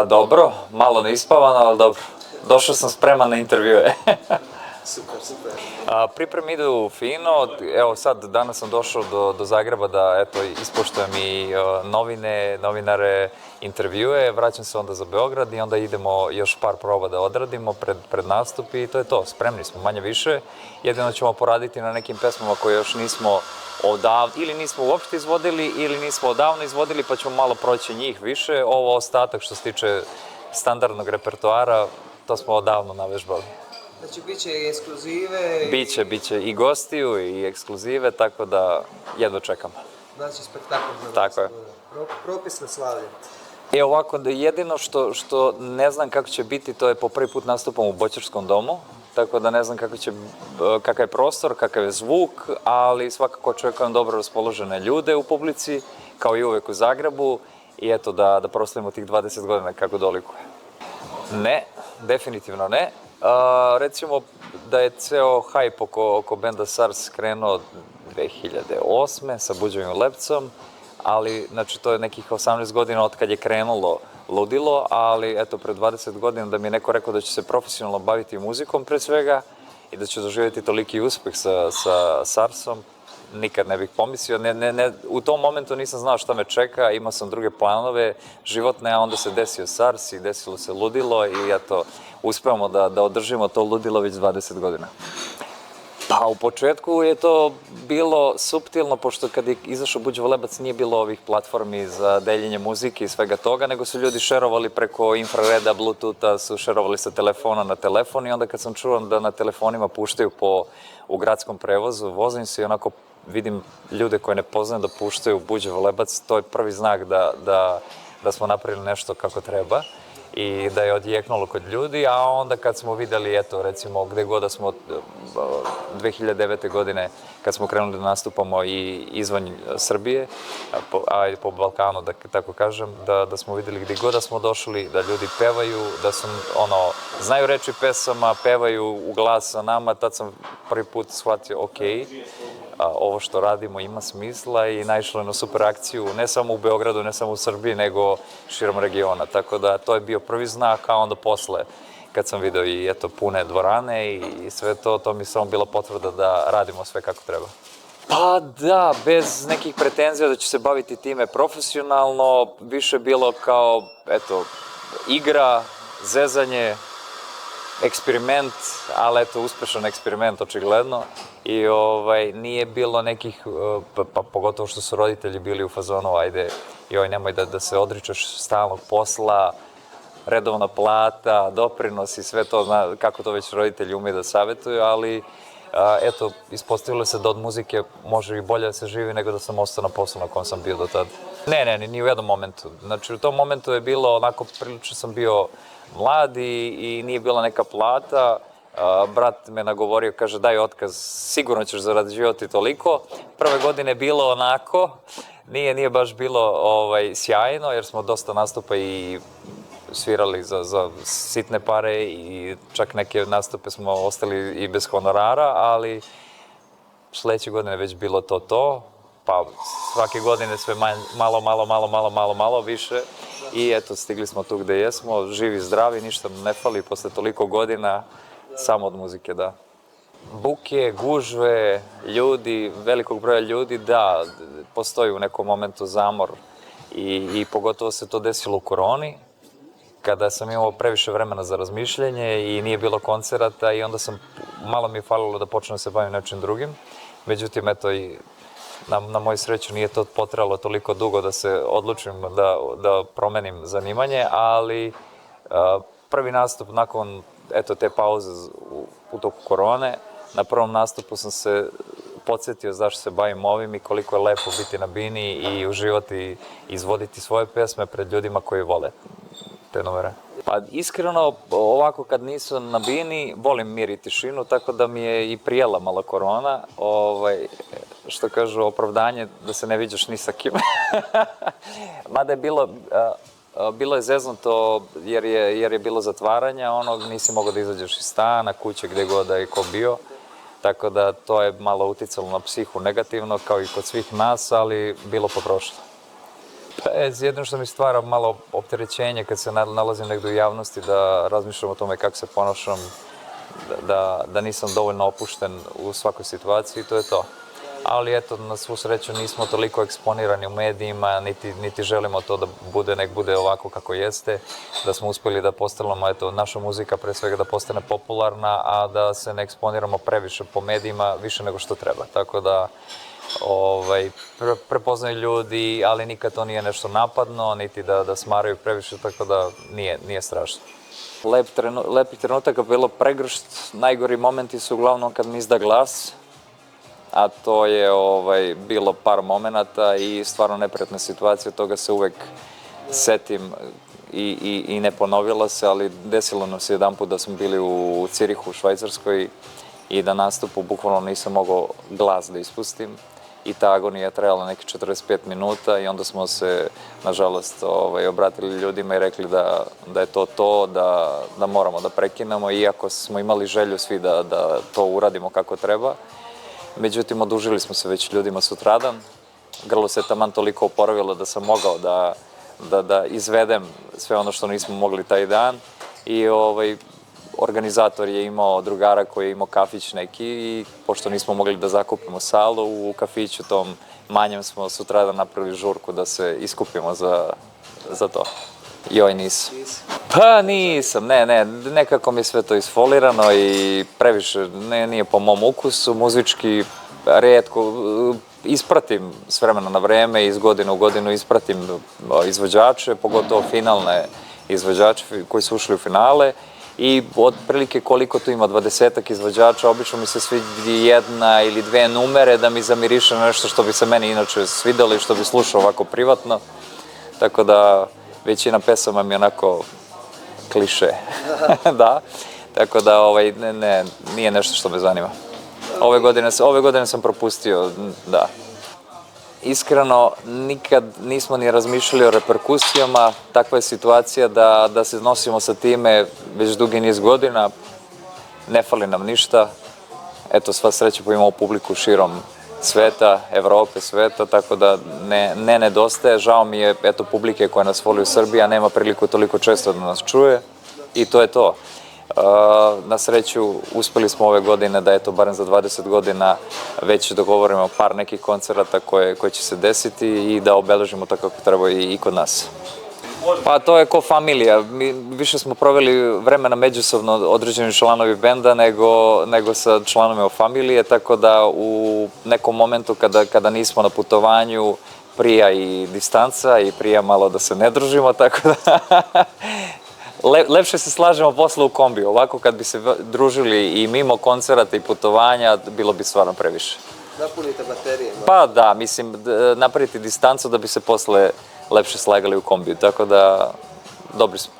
Dobro, malo neispavano, ali dobro. Došao sam spreman na intervjue. Super, super. Pripreme idu fino, evo sad, danas sam došao do Zagreba da, eto, ispoštujem i novine, novinare, intervjue, vraćam se onda za Beograd i onda idemo još par proba da odradimo pred nastup i to je to, spremni smo manje više. Jedino ćemo poraditi na nekim pesmama koje još nismo ili nismo uopšte izvodili ili nismo odavno izvodili, pa ćemo malo proći njih više. Ovo ostatak što se tiče standardnog repertoara, to smo odavno navežbali. Znači, bit će i ekskluzive. Biće i gostiju i ekskluzive, tako da jedva čekam. Znači, spektakl. Tako je. Propisno slavlje. Ovako, jedino što ne znam kako će biti, to je po prvi put nastupam u Boćarskom domu, tako da ne znam kakav je prostor, kakav je zvuk, ali svakako očekujem dobro raspoložene ljude u publici, kao i uvek u Zagrebu, i eto da proslavimo tih 20 godina kako dolikuje. Ne, definitivno ne. Recimo da je ceo hajp oko benda SARS krenuo 2008. sa Buđovim Lepcom, ali znači to je nekih 18 godina od kad je krenulo ludilo, ali eto pred 20 godina da mi je neko rekao da će se profesionalno baviti muzikom pre svega i da će doživjeti toliki uspeh sa SARS-om, nikad ne bih pomislio. U tom momentu nisam znao šta me čeka, imao sam druge planove životne, a onda se desio SARS i desilo se ludilo i eto, uspevamo da održimo to ludilo već 20 godina. Pa u početku je to bilo suptilno, pošto kad je izašao Buđov Lebac nije bilo ovih platformi za deljenje muzike i svega toga, nego su ljudi šerovali preko infrareda, bluetootha, su šerovali sa telefona na telefon i onda kad sam čuo da na telefonima puštaju u gradskom prevozu, vozim se i onako vidim ljude koje ne poznajem da puštaju Buđov Lebac, to je prvi znak da smo napravili nešto kako treba i da je odjeknulo kod ljudi, a onda kad smo videli, eto, recimo, gde god da smo 2009. godine, kad smo krenuli da nastupamo i izvan Srbije, a i po Balkanu, da tako kažem, da smo videli gde god da smo došli, da ljudi pevaju, da su, znaju reči pesama, pevaju u glas sa nama, tad sam prvi put shvatio, okej, ovo što radimo ima smisla i naišlo je na super akciju, ne samo u Beogradu, ne samo u Srbiji, nego širom regiona. Tako da to je bio prvi znak, a onda posle, kad sam video i eto pune dvorane i sve to mi je samo bila potvrda da radimo sve kako treba. Pa da, bez nekih pretenzija da ću se baviti time profesionalno, više bilo kao, eto, igra, zezanje, eksperiment, ali eto, uspešan eksperiment, očigledno. I nije bilo nekih, pa pogotovo što su roditelji bili u fazonu, ajde, joj, nemoj da se odričeš stalnog posla, redovna plata, doprinos i sve to, kako to već roditelji umeju da savjetuju, ali eto, ispostavilo se da od muzike može i bolje da se živi nego da sam ostao na poslu na kojem sam bio do tada. Ne, ni u jednom momentu. Znači, u tom momentu je bilo onako, prilično sam bio mlad i nije bila neka plata. Brat me nagovorio, kaže daj otkaz, sigurno ćeš zarađivati toliko. Prve godine je bilo onako, nije baš bilo sjajno jer smo dosta nastupa i svirali za sitne pare i čak neke nastupe smo ostali i bez honorara, ali sledeće godine je već bilo to, pa svake godine sve malo više i eto stigli smo tu gde jesmo, živi, zdravi, ništa ne fali posle toliko godina, samo od muzike, da. Buke, gužve, ljudi, velikog broja ljudi, da, postoji u nekom momentu zamor i pogotovo se to desilo u koroni, kada sam imao previše vremena za razmišljanje i nije bilo koncerata i onda malo mi je falilo da počnem da se bavim nečim drugim. Međutim, eto, i na moju sreću nije to potrajalo toliko dugo da se odlučim da promenim zanimanje, ali prvi nastup nakon te pauze u toku korone, na prvom nastupu sam se podsjetio zašto se bavim ovim i koliko je lepo biti na bini i uživati i izvoditi svoje pesme pred ljudima koji vole te numere. Pa iskreno, ovako kad nisam na bini, volim mir i tišinu, tako da mi je i prijela malo korona, što kažu opravdanje da se ne viđaš ni sa kim. Mada je bilo je zeznuto jer je bilo zatvaranja, nisi mogao da izađeš iz stana, kuće, gde god da je ko bio, tako da to je malo uticalo na psihu negativno, kao i kod svih nas, ali bilo pa prošlo. Jedino što mi stvara malo opterećenje kad se nalazim negdje u javnosti, da razmišljam o tome kako se ponašam, da nisam dovoljno opušten u svakoj situaciji, to je to. Ali eto, na svu sreću nismo toliko eksponirani u medijima, niti želimo to da nek bude ovako kako jeste, da smo uspjeli da postanemo, eto, naša muzika pre svega da postane popularna, a da se ne eksponiramo previše po medijima, više nego što treba. Tako da prepoznaju ljudi, ali nikad to nije nešto napadno, niti da smaraju previše, tako da nije strašno. Lepih trenutaka bilo pregršt, najgori momenti su uglavnom kad mi izda glas, a to je bilo par momenata i stvarno neprijatna situacija, toga se uvek setim i ne ponovila se, ali desilo nam se jedan put da smo bili u Cirihu, u Švajcarskoj, i da nastupu bukvalno nisam mogao glas da ispustim i ta agonija je trajala neki 45 minuta i onda smo se, nažalost, obratili ljudima i rekli da je to, da moramo da prekinemo, iako smo imali želju svi da to uradimo kako treba. Međutim, odužili smo se već ljudima sutradan. Grlo se taman toliko oporavilo da sam mogao da izvedem sve ono što nismo mogli taj dan i organizator je imao drugara koji je imao kafić neki i pošto nismo mogli da zakupimo salu u kafiću tom manjem smo sutradan napravili žurku da se iskupimo za to. Joj, nisam. Pa nisam, nekako mi je sve to isfolirano i previše, nije po mom ukusu, muzički retko, ispratim s vremena na vreme i iz godine u godinu ispratim izvođače, pogotovo finalne izvođače koji su ušli u finale i otprilike koliko tu ima 20-ak izvođača, obično mi se svidi jedna ili dve numere da mi zamiriše nešto što bi se meni inače svidelo i što bi slušao ovako privatno, tako da većina pesama mi je onako kliše, da, tako da nije nešto što me zanima. Ove godine sam propustio, da. Iskreno, nikad nismo ni razmišljali o reperkusijama, takva je situacija da se nosimo sa time već dugi niz godina, ne fali nam ništa, eto, sva sreća pa imamo publiku širom sveta, Evrope, sveta, tako da ne nedostaje. Žao mi je, eto, publike koja nas voli u Srbiji, a nema priliku toliko često da nas čuje i to je to. Na sreću, uspeli smo ove godine da, eto, barem za 20 godina već dogovorimo par nekih koncerata koje će se desiti i da obeležimo tako kako treba i kod nas. Pa to je ko familija, mi više smo proveli vremena međusobno određeni članovi benda nego sa članovima familije, tako da u nekom momentu kada nismo na putovanju prija i distanca i prija malo da se ne družimo, tako da lepše se slažemo posle u kombiju, ovako kad bi se družili i mimo koncerata i putovanja, bilo bi stvarno previše. Napunite baterije. Pa da, mislim, napraviti distancu da bi se posle lepše slagali u kombiju, tako da dobri smo.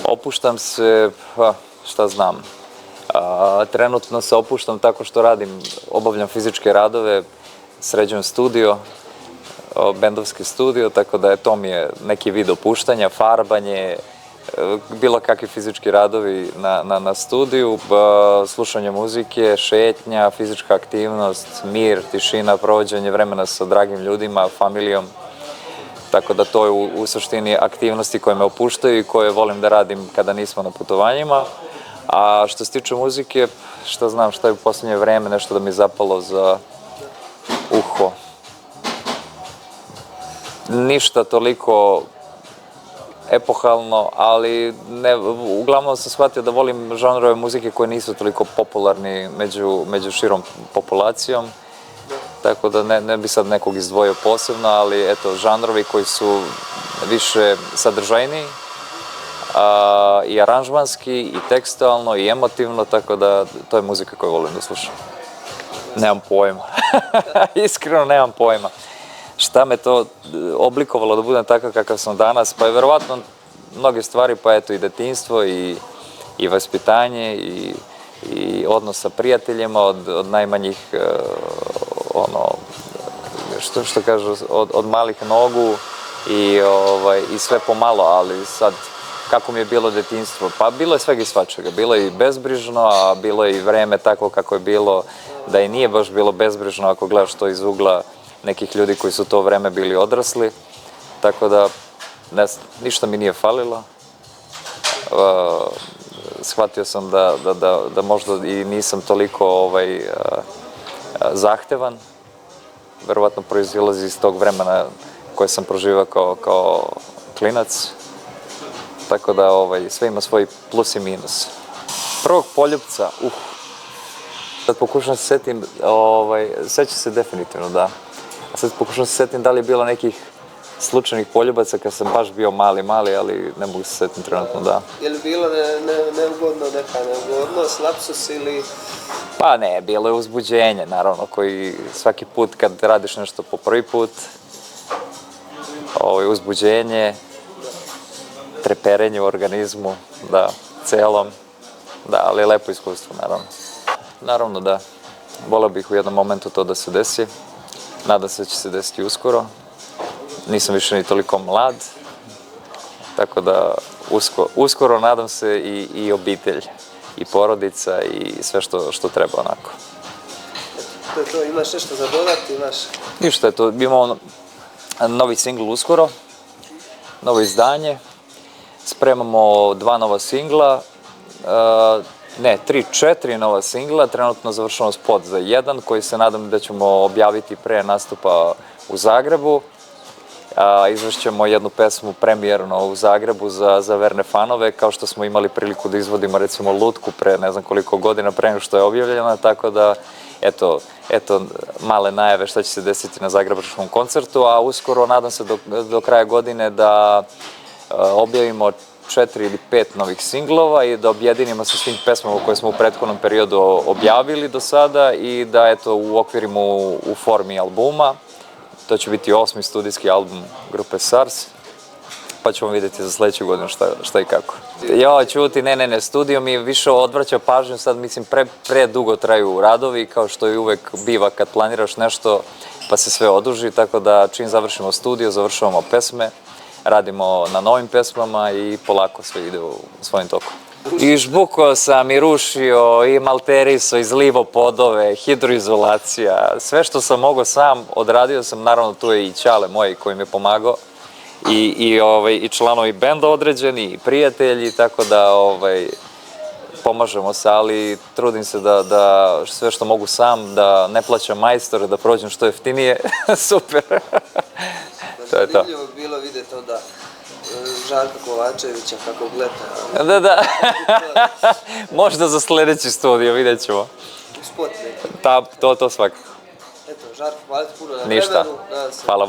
Opuštam se, šta znam, trenutno se opuštam tako što obavljam fizičke radove, sređujem studio, bendovski studio, tako da to mi je neki vid opuštanja, farbanje, bilo kakvi fizički radovi na studiju, slušanje muzike, šetnja, fizička aktivnost, mir, tišina, provođenje vremena sa dragim ljudima, familijom. Tako da to je u suštini aktivnosti koje me opuštaju i koje volim da radim kada nismo na putovanjima. A što se tiče muzike, šta znam, šta je u posljednje vreme nešto da mi je zapalo za uho. Ništa toliko epohalno, ali uglavnom sam shvatio da volim žanrove muzike koje nisu toliko popularni među širom populacijom, tako da ne bi sad nekog izdvojio posebno, ali eto, žanrovi koji su više sadržajniji i aranžmanski, i tekstualno, i emotivno, tako da to je muzika koju volim da slušam. Nemam pojma, iskreno nemam pojma. Šta me to oblikovalo da budem takav kakav sam danas, pa je verovatno mnoge stvari, pa eto i detinjstvo i vaspitanje i odnos sa prijateljima od najmanjih, što kažu, od malih nogu i sve pomalo, ali sad kako mi je bilo detinjstvo, pa bilo je svega i svačega, bilo je i bezbrižno, a bilo je i vreme tako kako je bilo, da i nije baš bilo bezbrižno ako gledaš to iz ugla nekih ljudi koji su to vreme bili odrasli, tako da ništa mi nije falilo. Shvatio sam da možda i nisam toliko zahtevan, verovatno proizilazi iz tog vremena koje sam proživao kao klinac, tako da sve ima svoj plus i minus. Prvog poljupca, sad pokušam se setim, sećam se definitivno, da. A sad pokušam se setim da li je bilo nekih slučajnih poljubaca kad sam baš bio mali, ali ne mogu se setim trenutno, da. Je li bilo neugodno, neka neugodnost, lapsus ili... Pa ne, bilo je uzbuđenje, naravno, koji svaki put kad radiš nešto po prvi put, uzbuđenje, treperenje u organizmu, da, celom, da, ali lepo iskustvo, naravno. Naravno da, voleo bih u jednom momentu to da se desi, nadam se da će se desiti uskoro, nisam više ni toliko mlad, tako da uskoro nadam se i obitelj, i porodica i sve što treba onako. To je to, imaš nešto za dodati, imaš? Ništa je to, imamo novi singl uskoro, novo izdanje, spremamo 2 nova singla, 3-4 nova singla, trenutno završamo spot za 1 koji se nadam da ćemo objaviti pre nastupa u Zagrebu. Izvešćemo jednu pesmu premijerno u Zagrebu za verne fanove, kao što smo imali priliku da izvodimo recimo Lutku pre ne znam koliko godina pre nego što je objavljena, tako da eto male najave šta će se desiti na zagrebačkom koncertu, a uskoro nadam se do kraja godine da objavimo 4 ili 5 novih singlova i da objedinimo sa svim pesmama koje smo u prethodnom periodu objavili do sada i da eto uokvirimo u formi albuma. To će biti 8. studijski album grupe SARS, pa ćemo vidjeti za sledeću godinu šta i kako. Jo, čuti, ne, studio mi više odvraća pažnju, sad mislim predugo traju radovi, kao što i uvek biva kad planiraš nešto pa se sve oduži, tako da čim završimo studio, završavamo pesme, radimo na novim pesmama i polako sve ide u svojim tokom. I žbukao sam, i rušio, i malterisao, i zlivo podove, hidroizolacija, sve što sam mogao sam, odradio sam, naravno tu je i Ćale moj koji mi je pomagao, i članovi benda određeni, i prijatelji, tako da pomažemo se, ali trudim se da sve što mogu sam, da ne plaćam majstore, da prođem što jeftinije, super. To je to. Zanimljivo bi bilo vidjeti onda Žarka Kovačevića kako gleda. Da. Možda za sledeći studio, vidjet ćemo. Spot neki. To svakako. Eto, Žarko, hvala ti puno na vremenu. Ništa. Hvala.